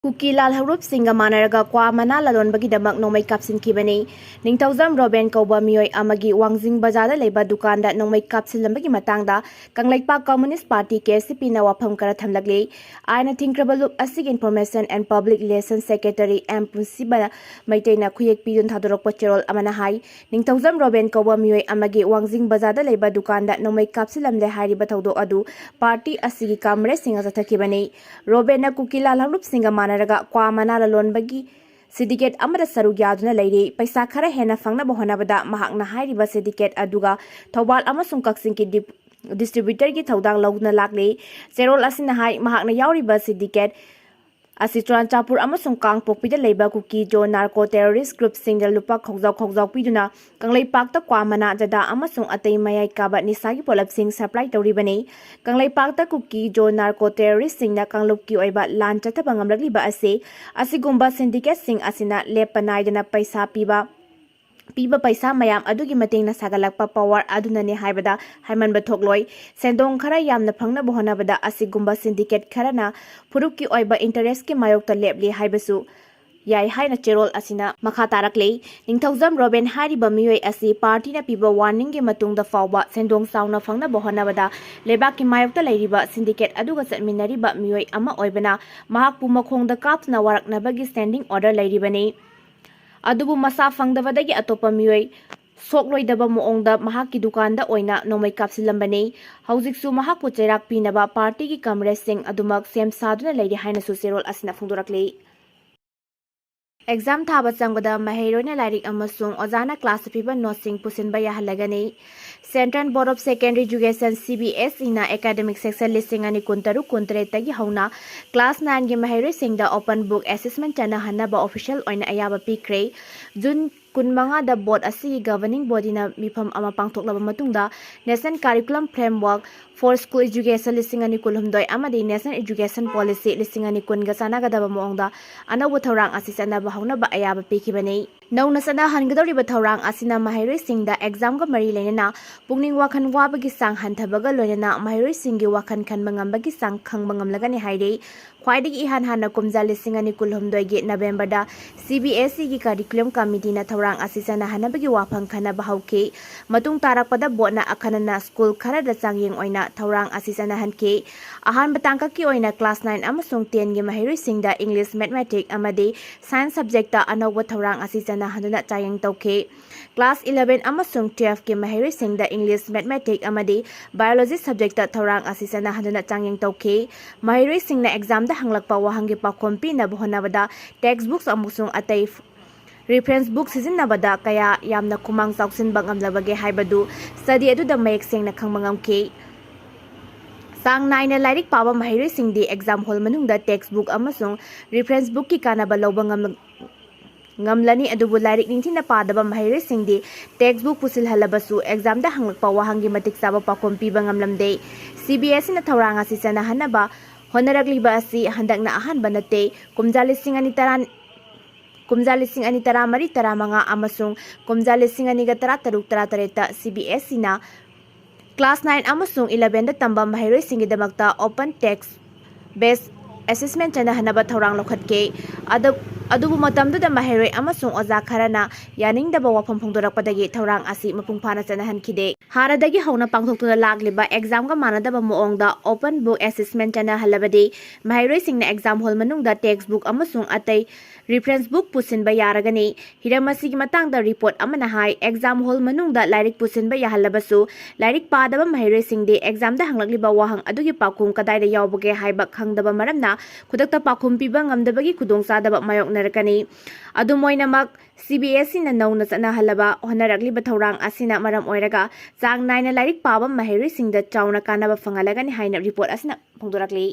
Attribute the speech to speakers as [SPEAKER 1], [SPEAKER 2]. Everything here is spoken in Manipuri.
[SPEAKER 1] Kuki lalhoulupsingga mannaraga kwa mana lalonnabagidamak nongmei kapsinkhibani. Ningthaujam Roben kauba mioi amagi wangjing bazada leiba dukanda nongmei kapsilambagi matangda Kangleipak Communist Party KCP na wafam kara thamlagli. Aina thingkraba loop asig Information and Public Relations Secretary M Punsibana maitena khuyek pidun thadorokpa cherol amana hai. Ningthaujam Roben kauba mioi amagi wangjing bazada leiba dukanda nongmei kapsilamle hyriba thaudo adu party asigi kamre singa sathakibani. Roben na Kuki lalhoulupsingga kwa mana lalonbagi syndicate amada saru yaduna leire paisa khara hena fangna bohanabada mahakna hyriba syndicate aduga thobal amasung kapsinki distributor gi thodang logna lakle zerol asina hai mahakna yauriba syndicate Asitran Chapur amasung kang pokpida leiba Kuki jo narco terrorist group singda lupa khokjau piduna Kangleipak ta kwa mana jada amasung atei mayai kaba nisagi polapsing supply tauribani Kangleipak ta Kuki jo narco terrorist singna kanglup ki oiba lan chathaba ngamlagliba ase asigumba syndicate sing asina lepanaidana paisa piba paisa mayam adugi matingna sagalakpa power adunane haibada haimanba thokloi sendong khara yamna phangna bohanabada asigumba syndicate kharana phurukki oiba interest ki mayokta lepli haibasu yai haina cherol asina makha tarakle ningthaujam Roben hariba mioi asi party na piba warning gi matungda fawba sendong sauna phangna bohanabada lebak ki mayokta leiriba syndicate aduga chatminariba mioi ama oibana mahakpu makhongda kapna waraknabagi standing order leiribani adubu masa fangdabadagi atopa mioi sokloidaba moongda mahakki dukanda oina nongmei kapsilambani haujiksu mahakpu cheirak pinaba party gi kamres sing adumak sem saduna leiri haina su serol asina phungdorakle exam thaba changbada maheroina lairik amasung ojana class piba noting pusinba yahalagani Central Board of Secondary Education CBSE na academic section listing ani kuntaru kuntret tagi hauna class 9 gi maheroi singda open book assessment chana hanaba official oina ayaba pikre June kunmanga da board asi governing body na mifam ama pangthoklaba matungda National Curriculum Framework for School Education listing ani kulhumdoi amadi National Education Policy listing ani kunga sanagadaba moongda anouba thorang asi sanaba haunaba ayaba pikibani Nauna sana hangadoriba thorang asina maheroi singda exam ga mari lenana pungning wakhan wabagi sang hanthabaga loinana maheroi singi wakhan khanba ngambagi sang khangba ngamlagani haire khwaidagi ihan hana kumja lising ani kulhumdoi gi November da CBSE gi curriculum committee na thorang asisana hanabagi wafang khana bahauke matung tarakpada botna akhanana school khara da changyeng oina thorang asisana hanke ahan batangka ki oina class 9 amasung 10 gi maheroi singda English Mathematics amadi science subject ta anouba thorang asisana hanuna chayeng tauke class 11 amasung 12 ki maheroi singda English Mathematics amadi biology subject ta thorang asisana hanuna changyeng tauke maheroi singna exam da hanglakpa wahangi pakhompi na bohanabada textbooks amusung atay reference book sijinnabada kaya yamna kumang chauksinba ngamlabage haibadu study aduda mayek sengna khangba ngamke sang naina lairik paba maheroi singdi exam hall manungda textbook amasung reference book ki kanaba loba ngamlani adubu lairik ningthina padaba maheroi singdi textbook pusil halabasu exam da hanglakpa wahangi matik saba pakhom piba ngamlamde CBSE na thoranga sisana hanaba honaragliba asi handakna ahanba nate kumja lising ani tara mari tara manga amasung kumja lising ani ga tara taruk tara tareta CBSE na class 9 amasung 11 da tamba maheroi singi damakta open text based assessment chana hanaba thorang lokhatke adubu matamdu da maheroi amasung oja kharana yaning daba wafam phongdorakpadagi thorang asi mapung phana chana hankhide haradagi hauna pangthoktuna lagliba exam ga manadaba moongda open book assessment chana halabadi maheroi singna exam hall manungda textbook amasung atai reference book pusinba yaragani hiramasigi matangda report amana hai exam hall manungda lairik pusinba yahalabasu lairik padaba maheroi singde exam da hanglagliba wahang adugi pakum kadaida yawbage haiba khangdaba maramna khudakta pakum piba ngamdabagi khudong sadaba mayok narakani adumoinamak CBSE na nauna chana halaba honaragliba thorang asina maram oiraga chang naina lairik paba maheroi singda chauna kanaba fangalagani haina report asina phongdorakle